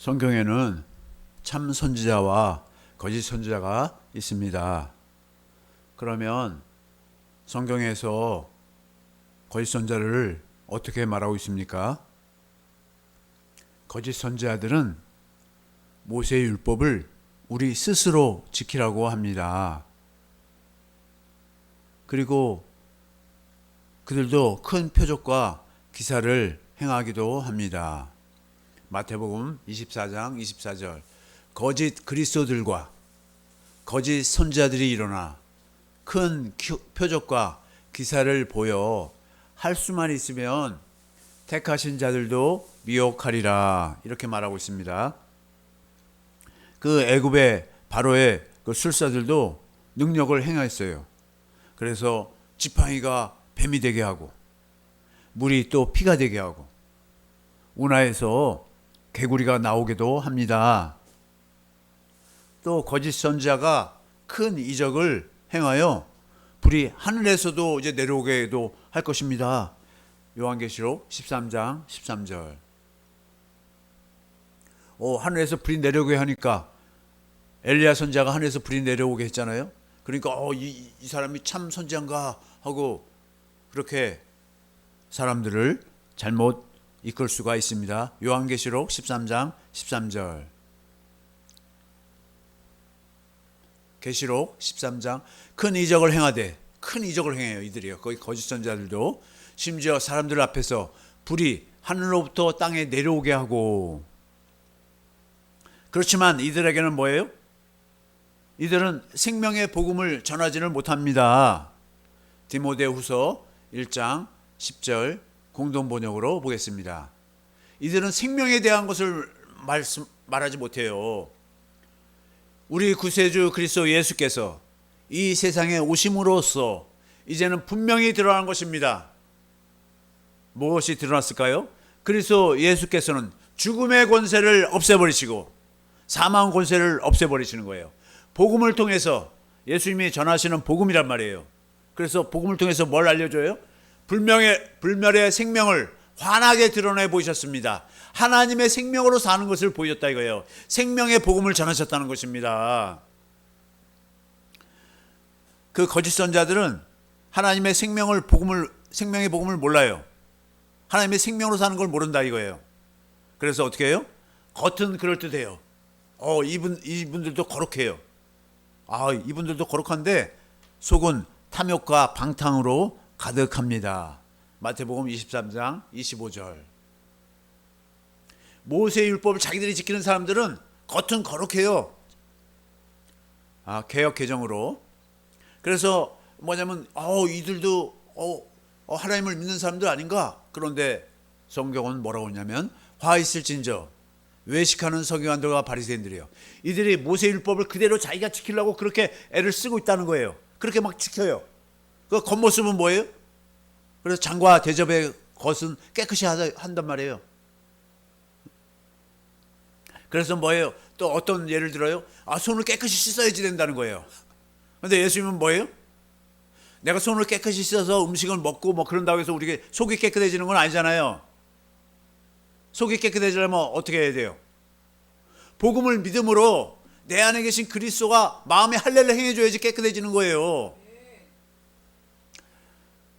성경에는 참 선지자와 거짓 선지자가 있습니다. 그러면 성경에서 거짓 선지자를 어떻게 말하고 있습니까? 거짓 선지자들은 모세의 율법을 우리 스스로 지키라고 합니다. 그리고 그들도 큰 표적과 기사를 행하기도 합니다. 마태복음 24장 24절 거짓 그리스도들과 거짓 선지자들이 일어나 큰 표적과 기사를 보여 할 수만 있으면 택하신 자들도 미혹하리라 이렇게 말하고 있습니다. 그 애굽의 바로의 그 술사들도 능력을 행했어요. 그래서 지팡이가 뱀이 되게 하고 물이 또 피가 되게 하고 운하에서 개구리가 나오기도 합니다. 또 거짓 선지자가 큰 이적을 행하여 불이 하늘에서도 이제 내려오게도 할 것입니다. 요한계시록 13장 13절. 하늘에서 불이 내려오게 하니까 엘리야 선지자가 하늘에서 불이 내려오게 했잖아요. 그러니까 이 사람이 참 선지자인가 하고 그렇게 사람들을 잘못 이끌 수가 있습니다. 요한계시록 13장 13절. 계시록 13장 큰 이적을 행하되 큰 이적을 행해요. 이들이요. 거기 거짓 선지자들도 심지어 사람들 앞에서 불이 하늘로부터 땅에 내려오게 하고 그렇지만 이들에게는 뭐예요? 이들은 생명의 복음을 전하지를 못합니다. 디모데후서 1장 10절 공동 번역으로 보겠습니다. 이들은 생명에 대한 것을 말하지 못해요. 우리 구세주 그리스도 예수께서 이 세상에 오심으로써 이제는 분명히 드러난 것입니다. 무엇이 드러났을까요? 그리스도 예수께서는 죽음의 권세를 없애버리시고 사망 권세를 없애버리시는 거예요. 복음을 통해서 예수님이 전하시는 복음이란 말이에요. 그래서 복음을 통해서 뭘 알려줘요? 불멸의 생명을 환하게 드러내 보이셨습니다. 하나님의 생명으로 사는 것을 보여줬다 이거예요. 생명의 복음을 전하셨다는 것입니다. 그 거짓 선자들은 하나님의 생명의 복음을 몰라요. 하나님의 생명으로 사는 걸 모른다 이거예요. 그래서 어떻게 해요? 겉은 그럴듯해요. 이분들도 거룩해요. 이분들도 거룩한데 속은 탐욕과 방탕으로 가득합니다. 마태복음 23장 25절. 모세의 율법을 자기들이 지키는 사람들은 겉은 거룩해요. 개역 개정으로. 그래서 뭐냐면 이들도 하나님을 믿는 사람들 아닌가? 그런데 성경은 뭐라고 하냐면 화 있을진저 외식하는 서기관들과 바리새인들이요. 이들이 모세의 율법을 그대로 자기가 지키려고 그렇게 애를 쓰고 있다는 거예요. 그렇게 막 지켜요. 그 겉모습은 뭐예요? 그래서 장과 대접의 겉은 깨끗이 한단 말이에요. 그래서 뭐예요? 또 어떤 예를 들어요? 손을 깨끗이 씻어야지 된다는 거예요. 그런데 예수님은 뭐예요? 내가 손을 깨끗이 씻어서 음식을 먹고 그런다고 해서 우리가 속이 깨끗해지는 건 아니잖아요. 속이 깨끗해지려면 어떻게 해야 돼요? 복음을 믿음으로 내 안에 계신 그리스도가 마음의 할례를 행해줘야지 깨끗해지는 거예요.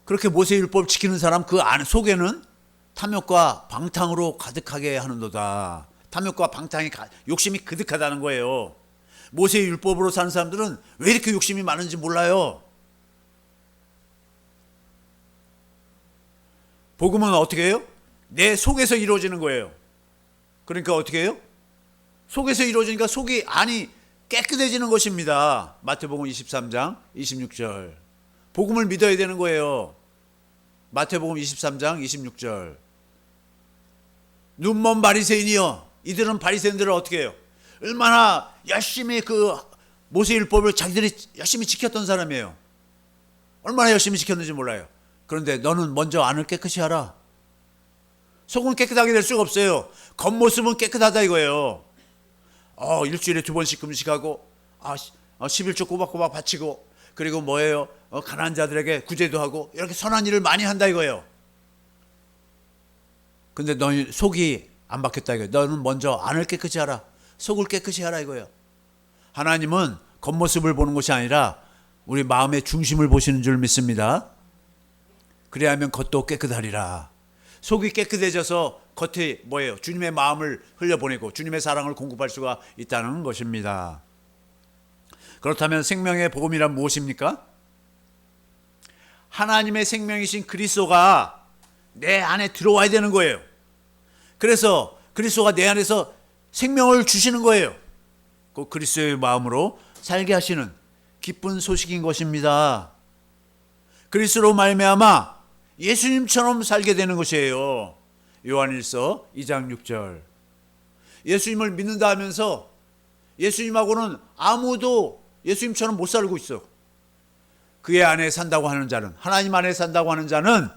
그렇게 모세의 율법을 지키는 사람 그 안 속에는 탐욕과 방탕으로 가득하게 하는도다. 탐욕과 방탕이 욕심이 그득하다는 거예요. 모세의 율법으로 사는 사람들은 왜 이렇게 욕심이 많은지 몰라요. 복음은 어떻게 해요? 내 속에서 이루어지는 거예요. 그러니까 어떻게 해요? 속에서 이루어지니까 속이 안이 깨끗해지는 것입니다. 마태복음 23장 26절. 복음을 믿어야 되는 거예요. 마태복음 23장 26절. 눈먼 바리새인이여. 이들은 바리새인들을 어떻게 해요? 얼마나 열심히 그 모세 율법을 자기들이 열심히 지켰던 사람이에요. 얼마나 열심히 지켰는지 몰라요. 그런데 너는 먼저 안을 깨끗이 하라. 속은 깨끗하게 될 수가 없어요. 겉모습은 깨끗하다 이거예요. 일주일에 2번씩 금식하고 11조 꼬박꼬박 바치고 그리고 뭐예요? 가난한 자들에게 구제도 하고 이렇게 선한 일을 많이 한다 이거예요. 근데 너 속이 안 바뀌었다 이거예요. 너는 먼저 안을 깨끗이 하라. 속을 깨끗이 하라 이거예요. 하나님은 겉모습을 보는 것이 아니라 우리 마음의 중심을 보시는 줄 믿습니다. 그래야면 겉도 깨끗하리라. 속이 깨끗해져서 겉이 뭐예요? 주님의 마음을 흘려보내고 주님의 사랑을 공급할 수가 있다는 것입니다. 그렇다면 생명의 복음이란 무엇입니까? 하나님의 생명이신 그리스도가 내 안에 들어와야 되는 거예요. 그래서 그리스도가 내 안에서 생명을 주시는 거예요. 그 그리스도의 마음으로 살게 하시는 기쁜 소식인 것입니다. 그리스도로 말미암아 예수님처럼 살게 되는 것이에요. 요한일서 2장 6절. 예수님을 믿는다 하면서 예수님하고는 아무도 예수님처럼 못 살고 있어. 그의 안에 산다고 하는 자는, 하나님 안에 산다고 하는 자는,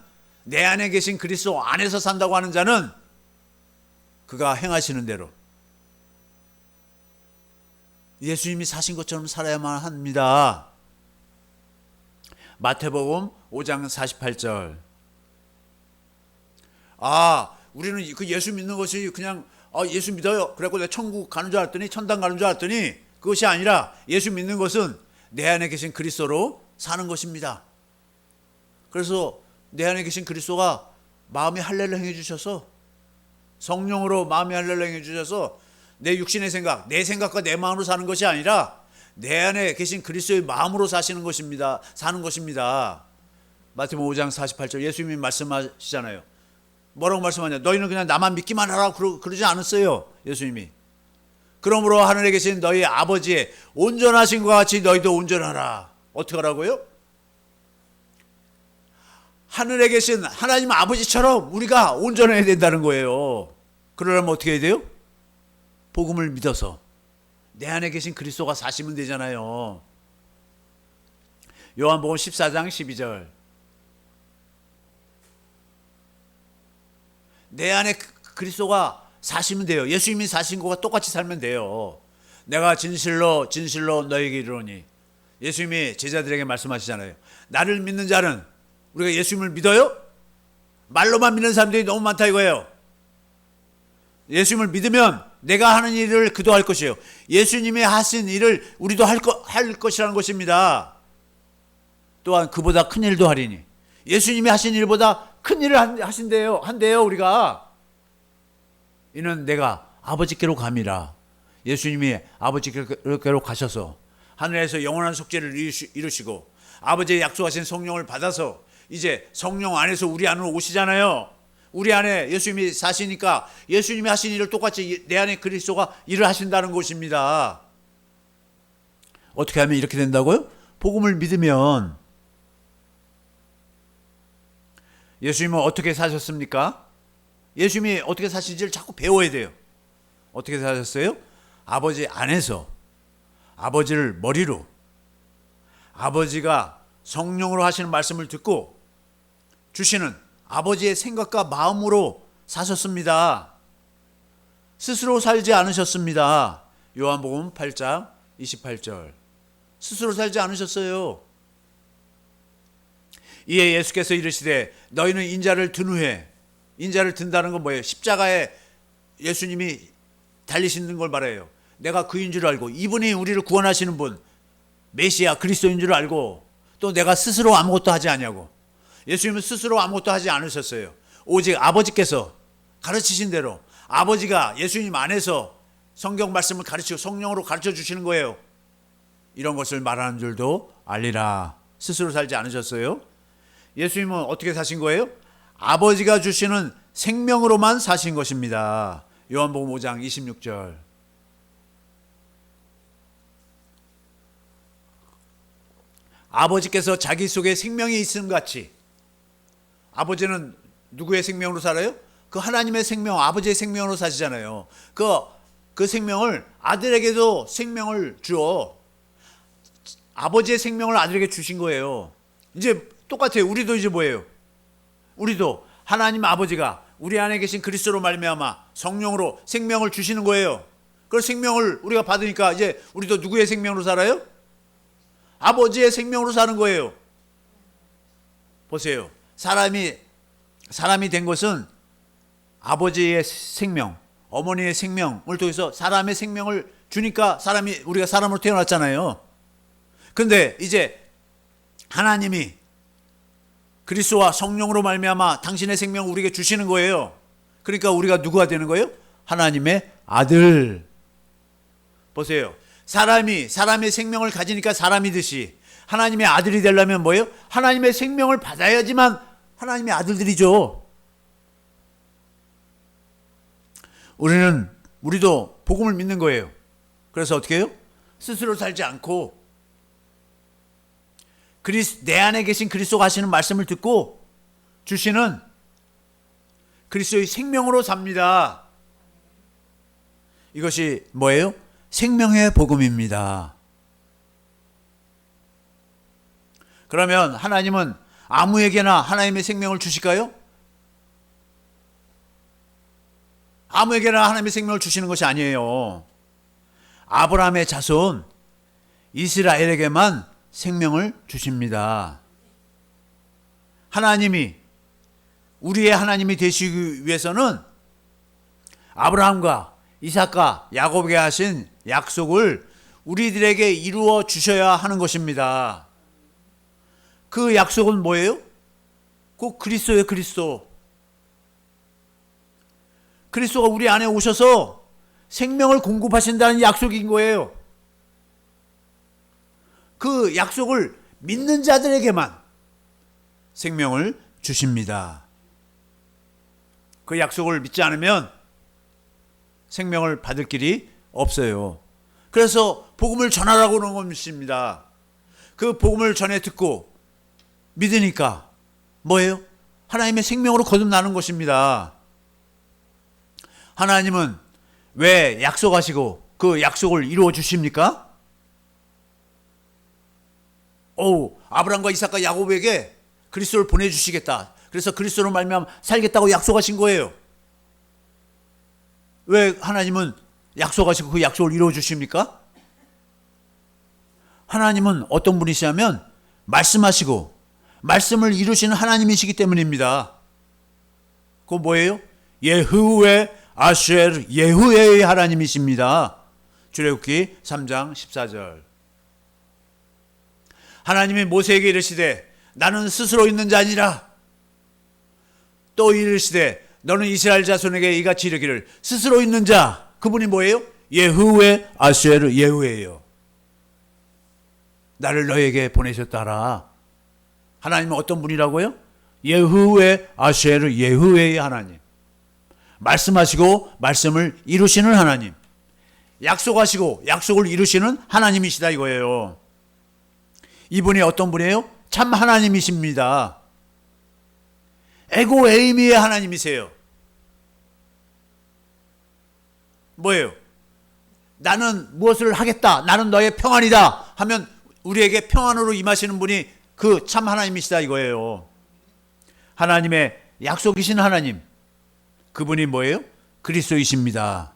내 안에 계신 그리스도 안에서 산다고 하는 자는 그가 행하시는 대로 예수님이 사신 것처럼 살아야만 합니다. 마태복음 5장 48절. 우리는 그 예수 믿는 것이 그냥 예수 믿어요. 그래갖고 내가 천국 가는 줄 알았더니, 천당 가는 줄 알았더니, 그것이 아니라 예수 믿는 것은 내 안에 계신 그리스도로 사는 것입니다. 그래서 내 안에 계신 그리스도가 마음의 할례를 행해 주셔서, 성령으로 마음의 할례를 행해 주셔서 내 육신의 생각, 내 생각과 내 마음으로 사는 것이 아니라 내 안에 계신 그리스도의 마음으로 사시는 것입니다. 사는 것입니다. 마태복음 5장 48절 예수님이 말씀하시잖아요. 뭐라고 말씀하냐? 너희는 그냥 나만 믿기만 하라 그러지 않았어요. 예수님이. 그러므로 하늘에 계신 너희 아버지의 온전하신 것 같이 너희도 온전하라. 어떻게 하라고요? 하늘에 계신 하나님 아버지처럼 우리가 온전해야 된다는 거예요. 그러려면 어떻게 해야 돼요? 복음을 믿어서 내 안에 계신 그리스도가 사시면 되잖아요. 요한복음 14장 12절. 내 안에 그리스도가 사시면 돼요. 예수님이 사신 것과 똑같이 살면 돼요. 내가 진실로 진실로 너에게 이르노니. 예수님이 제자들에게 말씀하시잖아요. 나를 믿는 자는, 우리가 예수님을 믿어요? 말로만 믿는 사람들이 너무 많다 이거예요. 예수님을 믿으면 내가 하는 일을 그도 할 것이에요. 예수님이 하신 일을 우리도 할 것이라는 것입니다. 또한 그보다 큰 일도 하리니. 예수님이 하신 일보다 큰 일을 한대요 우리가. 이는 내가 아버지께로 감이라. 예수님이 아버지께로 가셔서 하늘에서 영원한 속죄를 이루시고 아버지의 약속하신 성령을 받아서 이제 성령 안에서 우리 안으로 오시잖아요. 우리 안에 예수님이 사시니까 예수님이 하신 일을 똑같이 내 안에 그리스도가 일을 하신다는 것입니다. 어떻게 하면 이렇게 된다고요? 복음을 믿으면. 예수님은 어떻게 사셨습니까? 예수님이 어떻게 사신지를 자꾸 배워야 돼요. 어떻게 사셨어요? 아버지 안에서, 아버지를 머리로, 아버지가 성령으로 하시는 말씀을 듣고 주시는 아버지의 생각과 마음으로 사셨습니다. 스스로 살지 않으셨습니다. 요한복음 8장 28절. 스스로 살지 않으셨어요. 이에 예수께서 이르시되 너희는 인자를 든 후에, 인자를 든다는 건 뭐예요? 십자가에 예수님이 달리시는 걸 말해요. 내가 그인 줄 알고, 이분이 우리를 구원하시는 분, 메시아 그리스도인 줄 알고, 또 내가 스스로 아무것도 하지 않냐고. 예수님은 스스로 아무것도 하지 않으셨어요. 오직 아버지께서 가르치신 대로 아버지가 예수님 안에서 성경 말씀을 가르치고 성령으로 가르쳐 주시는 거예요. 이런 것을 말하는 줄도 알리라. 스스로 살지 않으셨어요. 예수님은 어떻게 사신 거예요? 아버지가 주시는 생명으로만 사신 것입니다. 요한복음 5장 26절. 아버지께서 자기 속에 생명이 있음 같이, 아버지는 누구의 생명으로 살아요? 그 하나님의 생명, 아버지의 생명으로 사시잖아요. 그 생명을 아들에게도 생명을 주어 아버지의 생명을 아들에게 주신 거예요. 이제 똑같아요. 우리도 이제 뭐예요? 우리도 하나님 아버지가 우리 안에 계신 그리스도로 말미암아 성령으로 생명을 주시는 거예요. 그 생명을 우리가 받으니까 이제 우리도 누구의 생명으로 살아요? 아버지의 생명으로 사는 거예요. 보세요. 사람이 된 것은 아버지의 생명, 어머니의 생명을 통해서 사람의 생명을 주니까 우리가 사람으로 태어났잖아요. 근데 이제 하나님이 그리스도와 성령으로 말미암아 당신의 생명을 우리에게 주시는 거예요. 그러니까 우리가 누구가 되는 거예요? 하나님의 아들. 보세요. 사람의 생명을 가지니까 사람이듯이 하나님의 아들이 되려면 뭐예요? 하나님의 생명을 받아야지만 하나님의 아들들이죠. 우리도 복음을 믿는 거예요. 그래서 어떻게 해요? 스스로 살지 않고 내 안에 계신 그리스도가 하시는 말씀을 듣고 주시는 그리스도의 생명으로 삽니다. 이것이 뭐예요? 생명의 복음입니다. 그러면 하나님은 아무에게나 하나님의 생명을 주실까요? 아무에게나 하나님의 생명을 주시는 것이 아니에요. 아브라함의 자손 이스라엘에게만 생명을 주십니다. 하나님이 우리의 하나님이 되시기 위해서는 아브라함과 이삭과 야곱에게 하신 약속을 우리들에게 이루어 주셔야 하는 것입니다. 그 약속은 뭐예요? 꼭 그리스도예요. 그리스도가 우리 안에 오셔서 생명을 공급하신다는 약속인 거예요. 그 약속을 믿는 자들에게만 생명을 주십니다. 그 약속을 믿지 않으면 생명을 받을 길이 없어요. 그래서 복음을 전하라고 하는 것입니다. 그 복음을 전해 듣고 믿으니까 뭐예요? 하나님의 생명으로 거듭나는 것입니다. 하나님은 왜 약속하시고 그 약속을 이루어 주십니까? 아브라함과 이삭과 야곱에게 그리스도를 보내주시겠다. 그래서 그리스도로 말미암아 살겠다고 약속하신 거예요. 왜 하나님은 약속하시고 그 약속을 이루어 주십니까? 하나님은 어떤 분이시냐면 말씀하시고 말씀을 이루시는 하나님이시기 때문입니다. 그거 뭐예요? 예후웨 아쉐르 예후웨의 하나님이십니다. 출애굽기 3장 14절. 하나님이 모세에게 이르시되 나는 스스로 있는 자 아니라, 또 이르시되 너는 이스라엘 자손에게 이같이 이르기를 스스로 있는 자, 그분이 뭐예요? 예후웨 아쉐르 예후웨예요. 나를 너에게 보내셨다라. 하나님은 어떤 분이라고요? 예후웨 아쉐르 예후웨의 하나님. 말씀하시고 말씀을 이루시는 하나님. 약속하시고 약속을 이루시는 하나님이시다 이거예요. 이분이 어떤 분이에요? 참 하나님이십니다. 에고 에이미의 하나님이세요. 뭐예요? 나는 무엇을 하겠다, 나는 너의 평안이다 하면 우리에게 평안으로 임하시는 분이 그 참 하나님이시다 이거예요. 하나님의 약속이신 하나님, 그분이 뭐예요? 그리스도이십니다.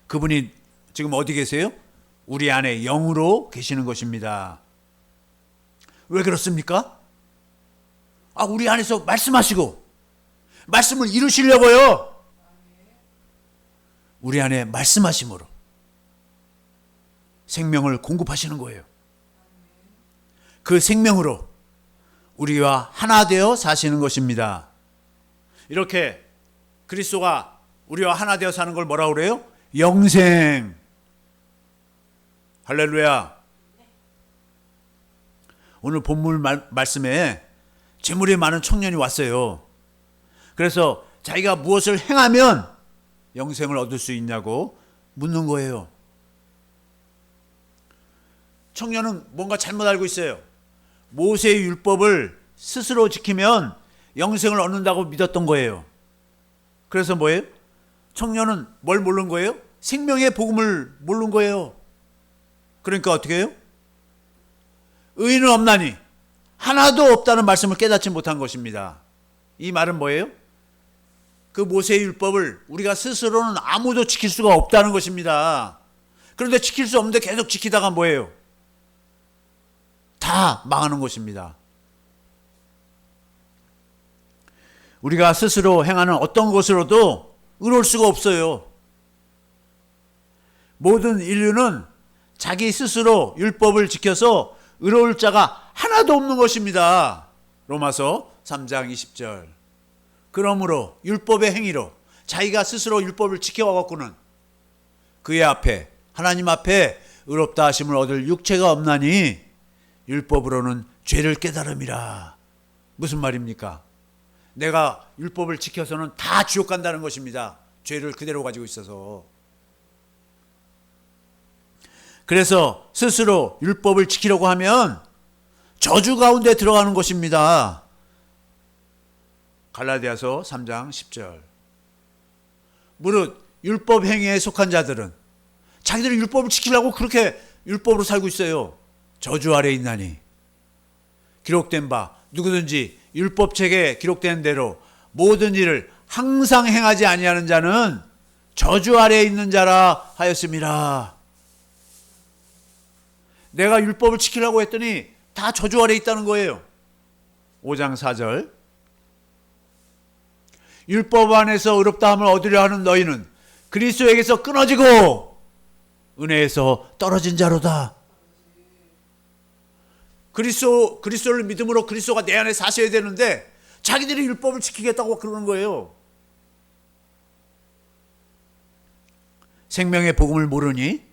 그분이 지금 어디 계세요? 우리 안에 영으로 계시는 것입니다. 왜 그렇습니까? 우리 안에서 말씀하시고 말씀을 이루시려고요. 우리 안에 말씀하심으로 생명을 공급하시는 거예요. 그 생명으로 우리와 하나 되어 사시는 것입니다. 이렇게 그리스도가 우리와 하나 되어 사는 걸 뭐라고 그래요? 영생. 할렐루야. 오늘 본문 말씀에 재물이 많은 청년이 왔어요. 그래서 자기가 무엇을 행하면 영생을 얻을 수 있냐고 묻는 거예요. 청년은 뭔가 잘못 알고 있어요. 모세의 율법을 스스로 지키면 영생을 얻는다고 믿었던 거예요. 그래서 뭐예요? 청년은 뭘 모르는 거예요? 생명의 복음을 모르는 거예요. 그러니까 어떻게 해요? 의인은 없나니 하나도 없다는 말씀을 깨닫지 못한 것입니다. 이 말은 뭐예요? 그 모세의 율법을 우리가 스스로는 아무도 지킬 수가 없다는 것입니다. 그런데 지킬 수 없는데 계속 지키다가 뭐예요? 다 망하는 것입니다. 우리가 스스로 행하는 어떤 것으로도 의로울 수가 없어요. 모든 인류는 자기 스스로 율법을 지켜서 의로울 자가 하나도 없는 것입니다. 로마서 3장 20절. 그러므로 율법의 행위로 자기가 스스로 율법을 지켜와갖고는 그의 앞에, 하나님 앞에 의롭다 하심을 얻을 육체가 없나니 율법으로는 죄를 깨달음이라. 무슨 말입니까? 내가 율법을 지켜서는 다 지옥 간다는 것입니다. 죄를 그대로 가지고 있어서. 그래서 스스로 율법을 지키려고 하면 저주 가운데 들어가는 것입니다. 갈라디아서 3장 10절. 무릇 율법 행위에 속한 자들은 자기들이 율법을 지키려고 그렇게 율법으로 살고 있어요. 저주 아래 있나니 기록된 바 누구든지 율법책에 기록된 대로 모든 일을 항상 행하지 아니하는 자는 저주 아래에 있는 자라 하였습니다. 내가 율법을 지키려고 했더니 다 저주 아래에 있다는 거예요. 5장 4절. 율법 안에서 의롭다함을 얻으려 하는 너희는 그리스도에게서 끊어지고 은혜에서 떨어진 자로다. 그리스도를 믿음으로 그리스도가 내 안에 사셔야 되는데 자기들이 율법을 지키겠다고 그러는 거예요. 생명의 복음을 모르니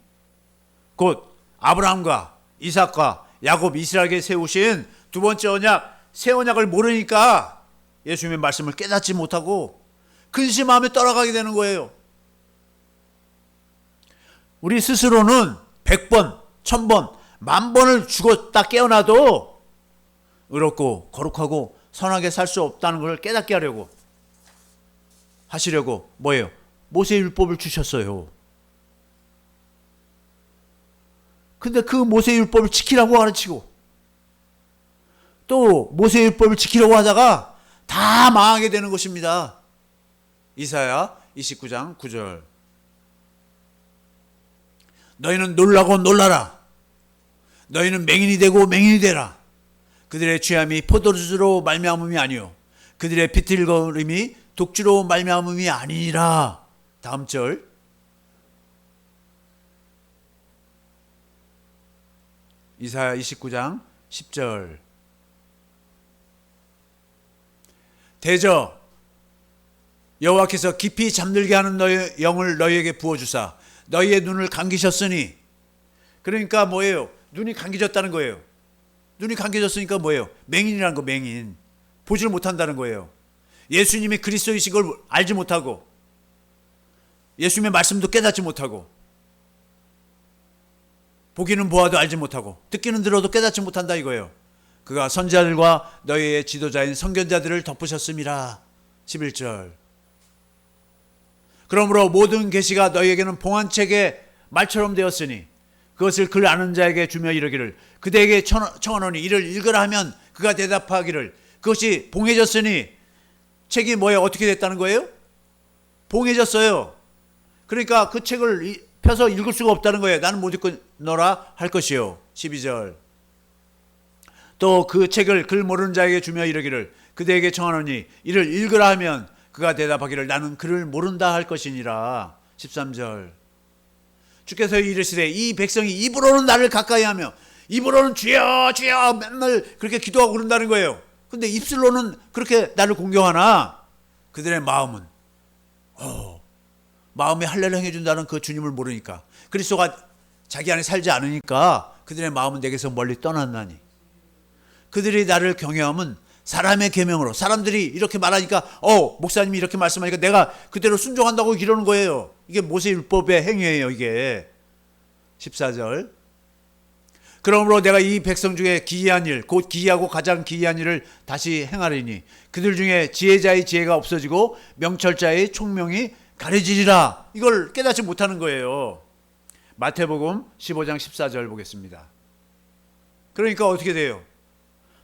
곧 아브라함과 이삭과 야곱, 이스라엘에게 세우신 두 번째 언약, 새 언약을 모르니까 예수님의 말씀을 깨닫지 못하고 근심하며 떠나가게 되는 거예요. 우리 스스로는 100번, 1000번, 10,000번을 죽었다 깨어나도 의롭고 거룩하고 선하게 살 수 없다는 걸 깨닫게 하시려고 뭐예요? 모세의 율법을 주셨어요. 근데 그 모세의 율법을 지키라고 가르치고 또 모세의 율법을 지키려고 하다가 다 망하게 되는 것입니다. 이사야 29장 9절. 너희는 놀라고 놀라라. 너희는 맹인이 되고 맹인이 되라. 그들의 취함이 포도주로 말미암음이 아니요 그들의 비틀거림이 독주로 말미암음이 아니니라. 다음 절. 이사야 29장 10절. 대저 여호와께서 깊이 잠들게 하는 너의 영을 너희에게 부어주사 너희의 눈을 감기셨으니. 그러니까 뭐예요? 눈이 감겨졌다는 거예요. 눈이 감겨졌으니까 뭐예요? 맹인이라는 거, 맹인. 보지를 못한다는 거예요. 예수님이 그리스도이신 걸 알지 못하고 예수님의 말씀도 깨닫지 못하고 보기는 보아도 알지 못하고 듣기는 들어도 깨닫지 못한다 이거예요. 그가 선지자들과 너희의 지도자인 선견자들을 덮으셨음이라. 11절. 그러므로 모든 계시가 너희에게는 봉한책의 말처럼 되었으니 그것을 글 아는 자에게 주며 이르기를 그대에게 청하노니 이를 읽으라 하면 그가 대답하기를 그것이 봉해졌으니. 책이 뭐예요? 어떻게 됐다는 거예요? 봉해졌어요. 그러니까 그 책을 펴서 읽을 수가 없다는 거예요. 나는 못 읽노라 할 것이요. 12절. 또 그 책을 글 모르는 자에게 주며 이르기를 그대에게 청하노니 이를 읽으라 하면 그가 대답하기를 나는 글을 모른다 할 것이니라. 13절. 주께서 이르시되 이 백성이 입으로는 나를 가까이 하며 입으로는 주여 주여 맨날 그렇게 기도하고 그런다는 거예요. 근데 입술로는 그렇게 나를 공경하나 그들의 마음은 마음에 할례를 행해준다는 그 주님을 모르니까 그리스도가 자기 안에 살지 않으니까 그들의 마음은 내게서 멀리 떠났나니. 그들이 나를 경외함은 사람의 계명으로. 사람들이 이렇게 말하니까 목사님이 이렇게 말씀하니까 내가 그대로 순종한다고 이러는 거예요. 이게 모세율법의 행위예요. 이게 14절. 그러므로 내가 이 백성 중에 기이한 일 곧 기이하고 가장 기이한 일을 다시 행하리니 그들 중에 지혜자의 지혜가 없어지고 명철자의 총명이 가려지리라. 이걸 깨닫지 못하는 거예요. 마태복음 15장 14절 보겠습니다. 그러니까 어떻게 돼요?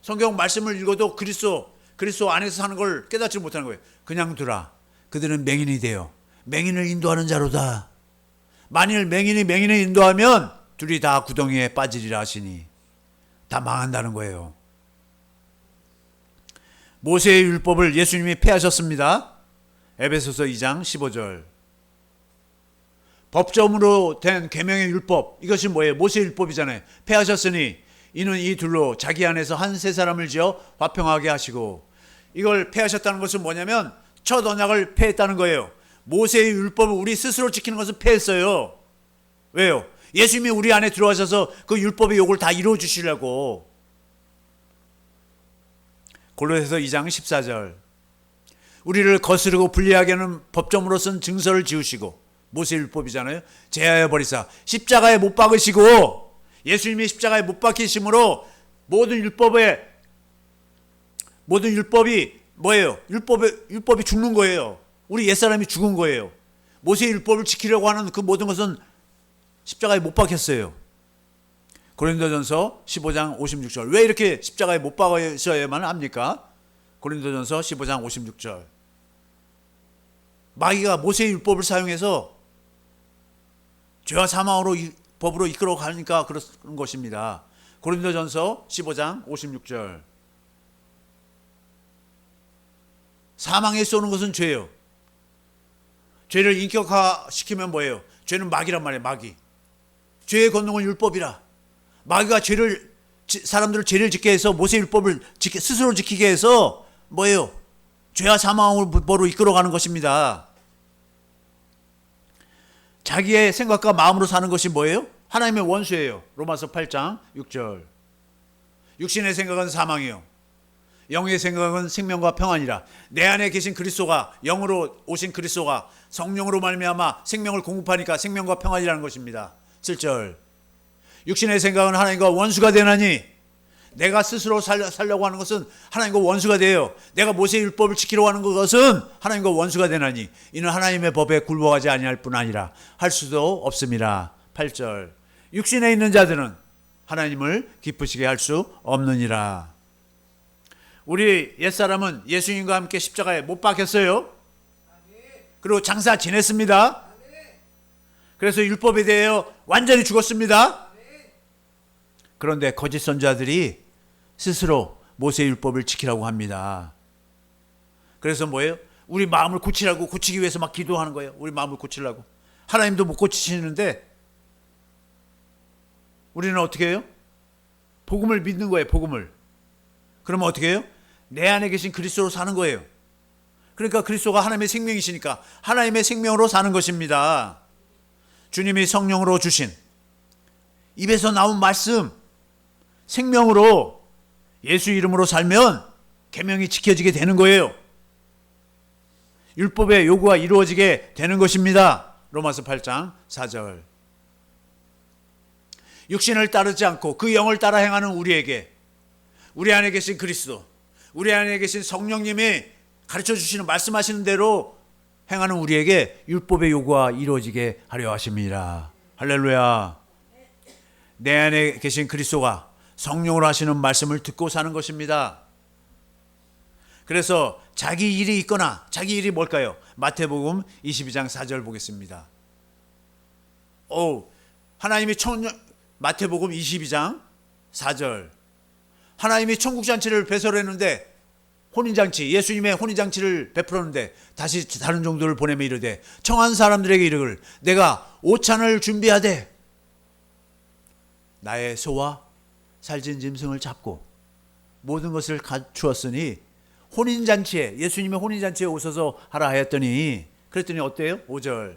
성경 말씀을 읽어도 그리스도 안에서 사는 걸 깨닫지 못하는 거예요. 그냥 두라. 그들은 맹인이 되어 맹인을 인도하는 자로다. 만일 맹인이 맹인을 인도하면 둘이 다 구덩이에 빠지리라 하시니 다 망한다는 거예요. 모세의 율법을 예수님이 폐하셨습니다. 에베소서 2장 15절. 법점으로 된 계명의 율법, 이것이 뭐예요? 모세 율법이잖아요. 폐하셨으니 이는 이 둘로 자기 안에서 한 세 사람을 지어 화평하게 하시고, 이걸 폐하셨다는 것은 뭐냐면 첫 언약을 폐했다는 거예요. 모세의 율법을 우리 스스로 지키는 것을 폐했어요. 왜요? 예수님이 우리 안에 들어와셔서 그 율법의 요구를 다 이루어 주시려고. 골로새서 2장 14절, 우리를 거스르고 불리하게 하는 법정으로 쓴 증서를 지우시고, 모세 율법이잖아요. 제하여 버리사 십자가에 못 박으시고, 예수님이 십자가에 못 박히심으로 모든 율법이 뭐예요? 율법이 죽는 거예요. 우리 옛사람이 죽은 거예요. 모세 율법을 지키려고 하는 그 모든 것은 십자가에 못 박혔어요. 고린도전서 15장 56절. 왜 이렇게 십자가에 못 박으셔야만 합니까? 고린도전서 15장 56절. 마귀가 모세의 율법을 사용해서 죄와 사망으로 법으로 이끌어 가니까 그런 것입니다. 고린도전서 15장 56절. 사망에 쏘는 것은 죄예요. 죄를 인격화시키면 뭐예요? 죄는 마귀란 말이에요. 마귀. 죄의 권능은 율법이라. 마귀가 사람들을 죄를 짓게 해서 모세 율법을 스스로 지키게 해서 뭐예요? 죄와 사망으로 이끌어가는 것입니다. 자기의 생각과 마음으로 사는 것이 뭐예요? 하나님의 원수예요. 로마서 8장 6절. 육신의 생각은 사망이요, 영의 생각은 생명과 평안이라. 내 안에 계신 그리스도가, 영으로 오신 그리스도가 성령으로 말미암아 생명을 공급하니까 생명과 평안이라는 것입니다. 7절. 육신의 생각은 하나님과 원수가 되나니, 내가 스스로 살려고 하는 것은 하나님과 원수가 돼요. 내가 모세의 율법을 지키려고 하는 것은 하나님과 원수가 되나니 이는 하나님의 법에 굴복하지 아니할 뿐 아니라 할 수도 없습니다. 8절. 육신에 있는 자들은 하나님을 기쁘시게 할 수 없느니라. 우리 옛사람은 예수님과 함께 십자가에 못 박혔어요. 그리고 장사 지냈습니다. 그래서 율법에 대하여 완전히 죽었습니다. 그런데 거짓 선자들이 스스로 모세의 율법을 지키라고 합니다. 그래서 뭐예요? 우리 마음을 고치기 위해서 막 기도하는 거예요. 우리 마음을 고치려고. 하나님도 못 고치시는데 우리는 어떻게 해요? 복음을 믿는 거예요. 복음을. 그러면 어떻게 해요? 내 안에 계신 그리스도로 사는 거예요. 그러니까 그리스도가 하나님의 생명이시니까 하나님의 생명으로 사는 것입니다. 주님이 성령으로 주신 입에서 나온 말씀, 생명으로 예수 이름으로 살면 계명이 지켜지게 되는 거예요. 율법의 요구가 이루어지게 되는 것입니다. 로마서 8장 4절. 육신을 따르지 않고 그 영을 따라 행하는 우리에게, 우리 안에 계신 그리스도, 우리 안에 계신 성령님이 가르쳐 주시는, 말씀하시는 대로 행하는 우리에게 율법의 요구가 이루어지게 하려 하십니다. 할렐루야. 내 안에 계신 그리스도가 성령으로 하시는 말씀을 듣고 사는 것입니다. 그래서 자기 일이 있거나, 자기 일이 뭘까요? 마태복음 22장 4절 보겠습니다. 하나님이 마태복음 22장 4절. 하나님이 천국잔치를 배설했는데, 혼인잔치, 예수님의 혼인잔치를 베풀었는데 다시 다른 종들을 보내며 이르되 청한 사람들에게 이르기를 내가 오찬을 준비하되 나의 소와 살찐 짐승을 잡고 모든 것을 갖추었으니 혼인잔치에, 예수님의 혼인잔치에 오셔서 하라 하였더니, 그랬더니 어때요? 5절.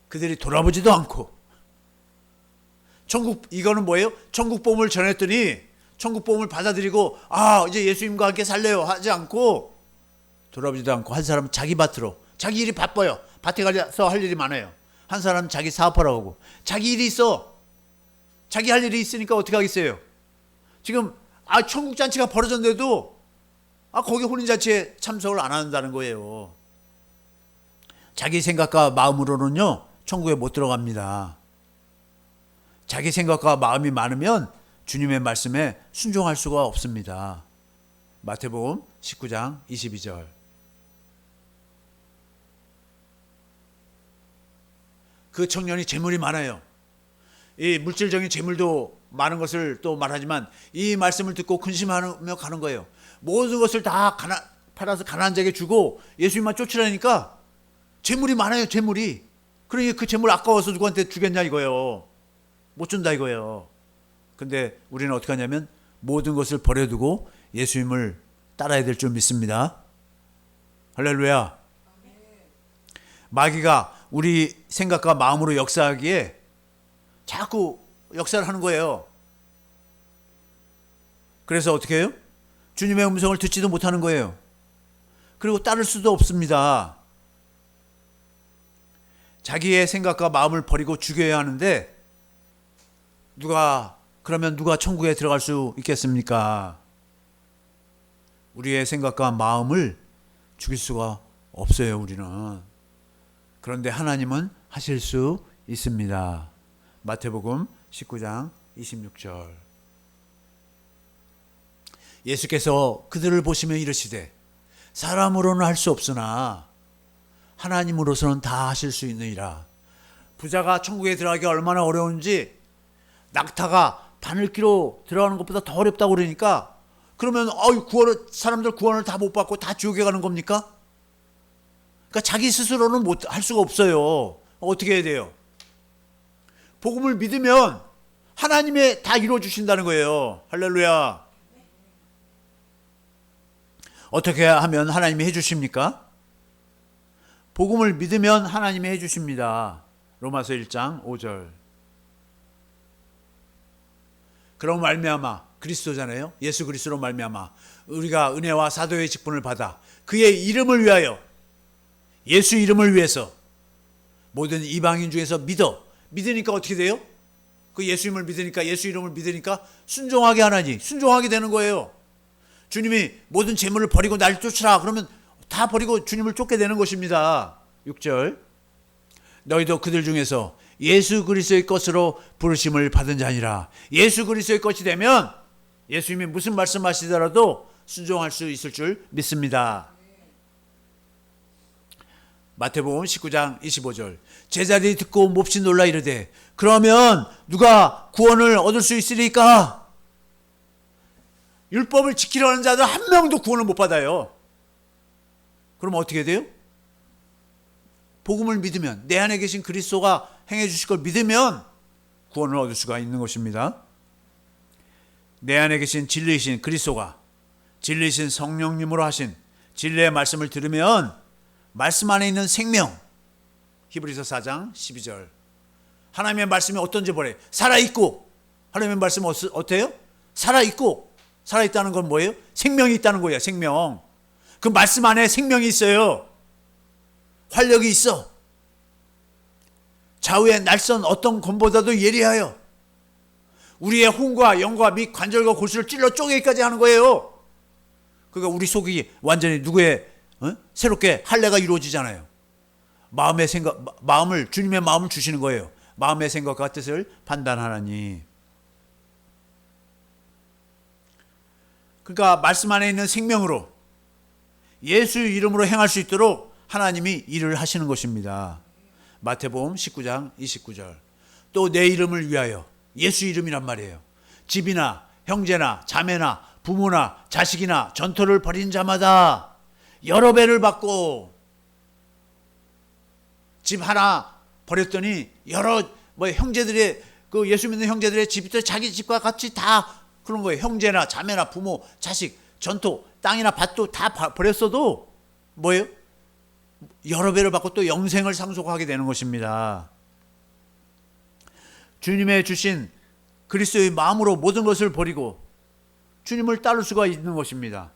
그들이 돌아보지도 않고, 이거는 뭐예요? 천국복음을 전했더니 천국복음을 받아들이고 이제 예수님과 함께 살래요 하지 않고, 돌아보지도 않고 한 사람은 자기 밭으로, 자기 일이 바빠요. 밭에 가서 할 일이 많아요. 한 사람은 자기 사업하러 오고, 자기 일이 있어. 자기 할 일이 있으니까 어떻게 하겠어요? 지금 천국잔치가 벌어졌는데도 거기 혼인잔치에 참석을 안 한다는 거예요. 자기 생각과 마음으로는요 천국에 못 들어갑니다. 자기 생각과 마음이 많으면 주님의 말씀에 순종할 수가 없습니다. 마태복음 19장 22절. 그 청년이 재물이 많아요. 이 물질적인 재물도 많은 것을 또 말하지만 이 말씀을 듣고 근심하며 가는 거예요. 모든 것을 다 팔아서 가난한 자에게 주고 예수님만 쫓으라니까 재물이 많아요. 재물이. 그러니 그 재물 아까워서 누구한테 주겠냐 이거예요. 못 준다 이거예요. 근데 우리는 어떻게 하냐면 모든 것을 버려두고 예수님을 따라야 될 줄 믿습니다. 할렐루야. 마귀가 우리 생각과 마음으로 역사하기에 자꾸 역사를 하는 거예요. 그래서 어떻게 해요? 주님의 음성을 듣지도 못하는 거예요. 그리고 따를 수도 없습니다. 자기의 생각과 마음을 버리고 죽여야 하는데 그러면 누가 천국에 들어갈 수 있겠습니까? 우리의 생각과 마음을 죽일 수가 없어요, 우리는. 그런데 하나님은 하실 수 있습니다. 마태복음 19장 26절. 예수께서 그들을 보시며 이르시되 사람으로는 할 수 없으나 하나님으로서는 다 하실 수 있느니라. 부자가 천국에 들어가기가 얼마나 어려운지 낙타가 바늘기로 들어가는 것보다 더 어렵다고 그러니까 그러면 사람들 구원을 다 못 받고 다 지옥에 가는 겁니까? 그러니까 자기 스스로는 할 수가 없어요. 어떻게 해야 돼요? 복음을 믿으면 하나님의 다 이루어 주신다는 거예요. 할렐루야. 어떻게 하면 하나님이 해 주십니까? 복음을 믿으면 하나님이 해 주십니다. 로마서 1장 5절. 그럼 말미암아 그리스도잖아요. 예수 그리스도로 말미암아 우리가 은혜와 사도의 직분을 받아 그의 이름을 위하여 예수 이름을 위해서 모든 이방인 중에서 믿으니까 어떻게 돼요? 그 예수 이름을 믿으니까 순종하게 하나니 순종하게 되는 거예요. 주님이 모든 재물을 버리고 날 쫓으라 그러면 다 버리고 주님을 쫓게 되는 것입니다. 6절. 너희도 그들 중에서 예수 그리스도의 것으로 부르심을 받은 자니라. 예수 그리스도의 것이 되면 예수님이 무슨 말씀하시더라도 순종할 수 있을 줄 믿습니다. 마태복음 19장 25절. 제자들이 듣고 몹시 놀라 이르되 그러면 누가 구원을 얻을 수 있으리까? 율법을 지키려는 자들 한 명도 구원을 못 받아요. 그럼 어떻게 돼요? 복음을 믿으면 내 안에 계신 그리스도가 행해 주실 걸 믿으면 구원을 얻을 수가 있는 것입니다. 내 안에 계신 진리이신 그리스도가 진리이신 성령님으로 하신 진리의 말씀을 들으면 말씀 안에 있는 생명, 히브리서 4장 12절. 하나님의 말씀이 어떤지 보래. 살아있고, 하나님의 말씀은 어때요? 살아있고, 살아있다는 건 뭐예요? 생명이 있다는 거예요. 생명. 그 말씀 안에 생명이 있어요. 활력이 있어. 좌우의 날선 어떤 검보다도 예리하여 우리의 혼과 영과 및 관절과 골수를 찔러 쪼개기까지 하는 거예요. 그러니까 우리 속이 완전히 누구의 새롭게 할례가 이루어지잖아요. 주님의 마음을 주시는 거예요. 마음의 생각과 뜻을 판단하나니. 그러니까 말씀 안에 있는 생명으로 예수 이름으로 행할 수 있도록 하나님이 일을 하시는 것입니다. 마태복음 19장 29절. 또 내 이름을 위하여, 예수 이름이란 말이에요. 집이나 형제나 자매나 부모나 자식이나 전토를 벌인 자마다 여러 배를 받고, 집 하나 버렸더니 여러 형제들의 그 예수 믿는 형제들의 집들 자기 집과 같이 다 그런 거예요. 형제나 자매나 부모 자식 전토 땅이나 밭도 다 버렸어도 뭐예요? 여러 배를 받고 또 영생을 상속하게 되는 것입니다. 주님의 주신 그리스도의 마음으로 모든 것을 버리고 주님을 따를 수가 있는 것입니다.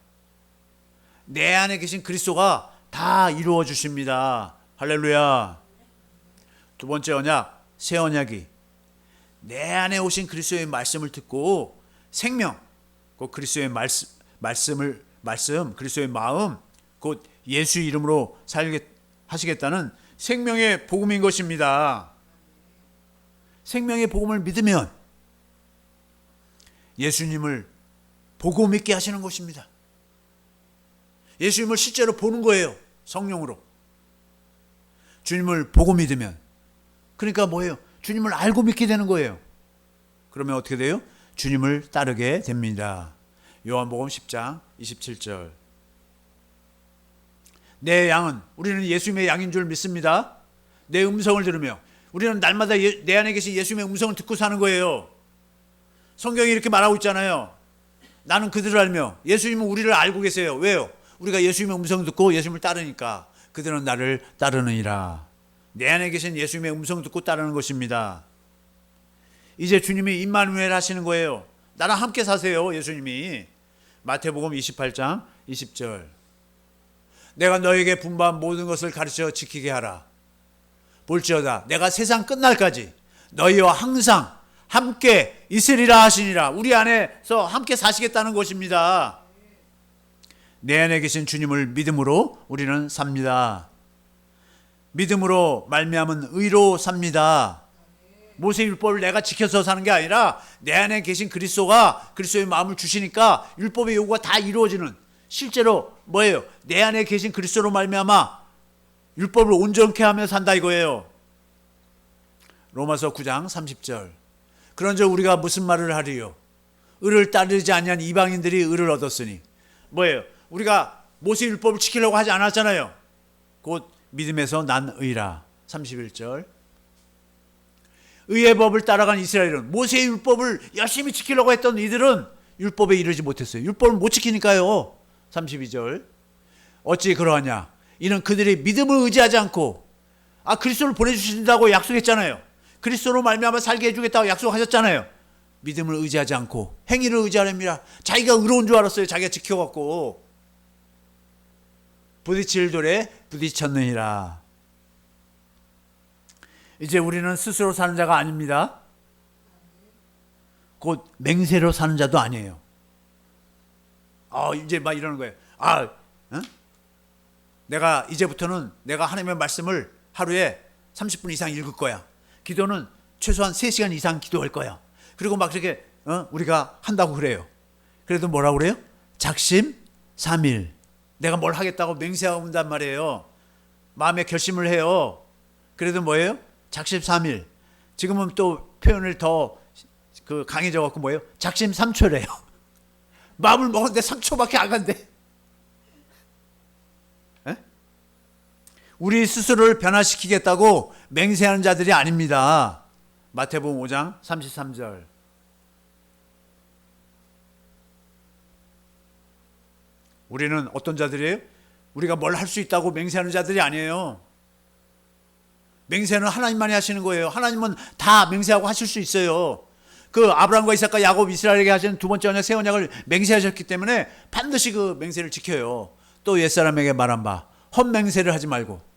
내 안에 계신 그리스도가 다 이루어 주십니다. 할렐루야. 두 번째 언약, 새 언약이 내 안에 오신 그리스도의 말씀을 듣고 생명, 그 그리스도의 말씀, 그리스도의 마음, 곧 예수 이름으로 살게 하시겠다는 생명의 복음인 것입니다. 생명의 복음을 믿으면 예수님을 보고 믿게 하시는 것입니다. 예수님을 실제로 보는 거예요. 성령으로. 주님을 보고 믿으면, 그러니까 뭐예요? 주님을 알고 믿게 되는 거예요. 그러면 어떻게 돼요? 주님을 따르게 됩니다. 요한복음 10장 27절. 내 양은, 우리는 예수님의 양인 줄 믿습니다. 내 음성을 들으며. 우리는 날마다 내 안에 계신 예수님의 음성을 듣고 사는 거예요. 성경이 이렇게 말하고 있잖아요. 나는 그들을 알며. 예수님은 우리를 알고 계세요. 왜요? 우리가 예수님의 음성을 듣고 예수님을 따르니까 그들은 나를 따르느니라. 내 안에 계신 예수님의 음성을 듣고 따르는 것입니다. 이제 주님이 임마누엘 하시는 거예요. 나랑 함께 사세요. 예수님이. 마태복음 28장 20절. 내가 너에게 분부한 모든 것을 가르쳐 지키게 하라. 볼지어다 내가 세상 끝날까지 너희와 항상 함께 있으리라 하시니라. 우리 안에서 함께 사시겠다는 것입니다. 내 안에 계신 주님을 믿음으로 우리는 삽니다. 믿음으로 말미암은 의로 삽니다. 모세 율법을 내가 지켜서 사는 게 아니라 내 안에 계신 그리스도가 그리스도의 마음을 주시니까 율법의 요구가 다 이루어지는, 실제로 뭐예요? 내 안에 계신 그리스도로 말미암아 율법을 온전케 하며 산다 이거예요. 로마서 9장 30절. 그런즉 우리가 무슨 말을 하리요? 의를 따르지 아니한 이방인들이 의를 얻었으니. 뭐예요? 우리가 모세 율법을 지키려고 하지 않았잖아요. 곧 믿음에서 난 의라. 31절. 의의 법을 따라간 이스라엘은, 모세의 율법을 열심히 지키려고 했던 이들은 율법에 이르지 못했어요. 율법을 못 지키니까요. 32절. 어찌 그러하냐? 이는 그들이 믿음을 의지하지 않고, 그리스도를 보내주신다고 약속했잖아요. 그리스도로 말미암아 살게 해주겠다고 약속하셨잖아요. 믿음을 의지하지 않고 행위를 의지하렵니다. 자기가 의로운 줄 알았어요. 자기가 지켜갖고. 부딪힐 돌에 부딪혔느니라. 이제 우리는 스스로 사는 자가 아닙니다. 곧 맹세로 사는 자도 아니에요. 이제 막 이러는 거예요. 내가 이제부터는 내가 하나님의 말씀을 하루에 30분 이상 읽을 거야. 기도는 최소한 3시간 이상 기도할 거야. 그리고 막 그렇게 우리가 한다고 그래요. 그래도 뭐라고 그래요? 작심삼일. 내가 뭘 하겠다고 맹세하고 온단 말이에요. 마음에 결심을 해요. 그래도 뭐예요? 작심삼일. 지금은 또 표현을 더 강해져 갖고 뭐예요? 작심삼초래요. 마음을 먹었는데 3초밖에 안 간대. 우리 스스로를 변화시키겠다고 맹세하는 자들이 아닙니다. 마태복음 5장 33절. 우리는 어떤 자들이에요? 우리가 뭘 할 수 있다고 맹세하는 자들이 아니에요. 맹세는 하나님만이 하시는 거예요. 하나님은 다 맹세하고 하실 수 있어요. 그 아브라함과 이삭과 야곱, 이스라엘에게 하신 두 번째 언약, 새 언약을 맹세하셨기 때문에 반드시 그 맹세를 지켜요. 또 옛사람에게 말한 바 헛맹세를 하지 말고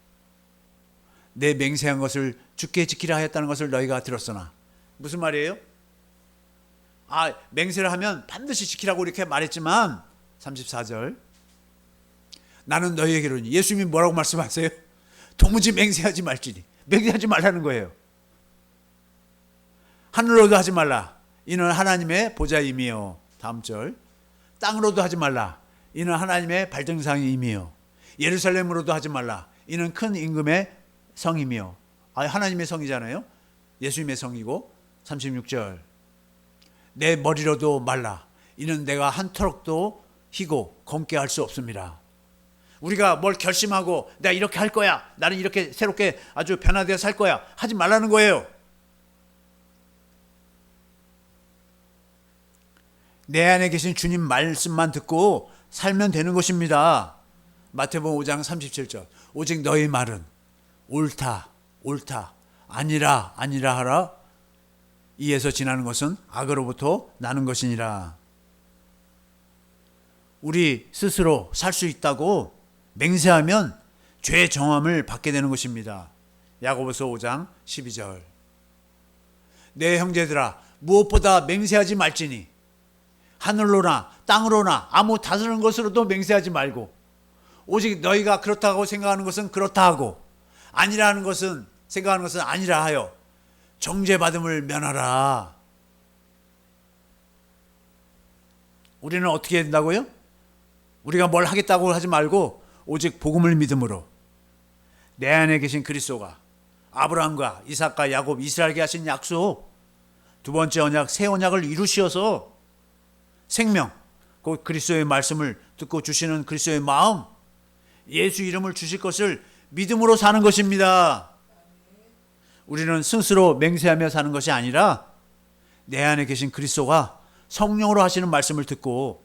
내 맹세한 것을 주께 지키라 하였다는 것을 너희가 들었으나. 무슨 말이에요? 맹세를 하면 반드시 지키라고 이렇게 말했지만 34절. 나는 너희에게로니. 예수님이 뭐라고 말씀하세요? 도무지 맹세하지 말지니. 맹세하지 말라는 거예요. 하늘로도 하지 말라. 이는 하나님의 보좌임이요. 다음 절. 땅으로도 하지 말라. 이는 하나님의 발등상임이요. 예루살렘으로도 하지 말라. 이는 큰 임금의 성이며. 하나님의 성이잖아요. 예수님의 성이고. 36절. 내 머리로도 말라. 이는 내가 한 터럭도 희고 검게 할 수 없습니다. 우리가 뭘 결심하고 내가 이렇게 할 거야, 나는 이렇게 새롭게 아주 변화되어 살 거야 하지 말라는 거예요. 내 안에 계신 주님 말씀만 듣고 살면 되는 것입니다. 마태복음 5장 37절. 오직 너희 말은 옳다 옳다 아니라 아니라 하라. 이에서 지나는 것은 악으로부터 나는 것이니라. 우리 스스로 살 수 있다고 맹세하면 죄 정함을 받게 되는 것입니다. 야고보서 5장 12절. 내 형제들아 무엇보다 맹세하지 말지니 하늘로나 땅으로나 아무 다스는 것으로도 맹세하지 말고 오직 너희가 그렇다고 생각하는 것은 그렇다 하고 아니라는 것은 생각하는 것은 아니라 하여 정죄받음을 면하라. 우리는 어떻게 해야 된다고요? 우리가 뭘 하겠다고 하지 말고 오직 복음을 믿음으로 내 안에 계신 그리스도가 아브라함과 이삭과 야곱, 이스라엘에게 하신 약속, 두 번째 언약, 새 언약을 이루시어서 생명, 곧 그리스도의 말씀을 듣고 주시는 그리스도의 마음, 예수 이름을 주실 것을 믿음으로 사는 것입니다. 우리는 스스로 맹세하며 사는 것이 아니라 내 안에 계신 그리스도가 성령으로 하시는 말씀을 듣고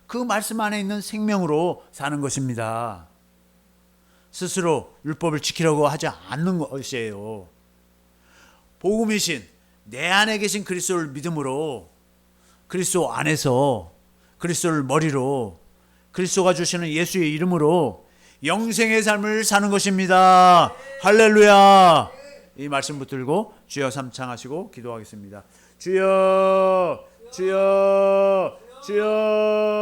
그 말씀 안에 있는 생명으로 사는 것입니다. 스스로 율법을 지키려고 하지 않는 것이에요. 복음이신 내 안에 계신 그리스도를 믿음으로 그리스도 안에서 그리스도를 머리로 그리스도가 주시는 예수의 이름으로 영생의 삶을 사는 것입니다. 할렐루야. 이 말씀 붙들고 주여 삼창하시고 기도하겠습니다. 주여 주여 주여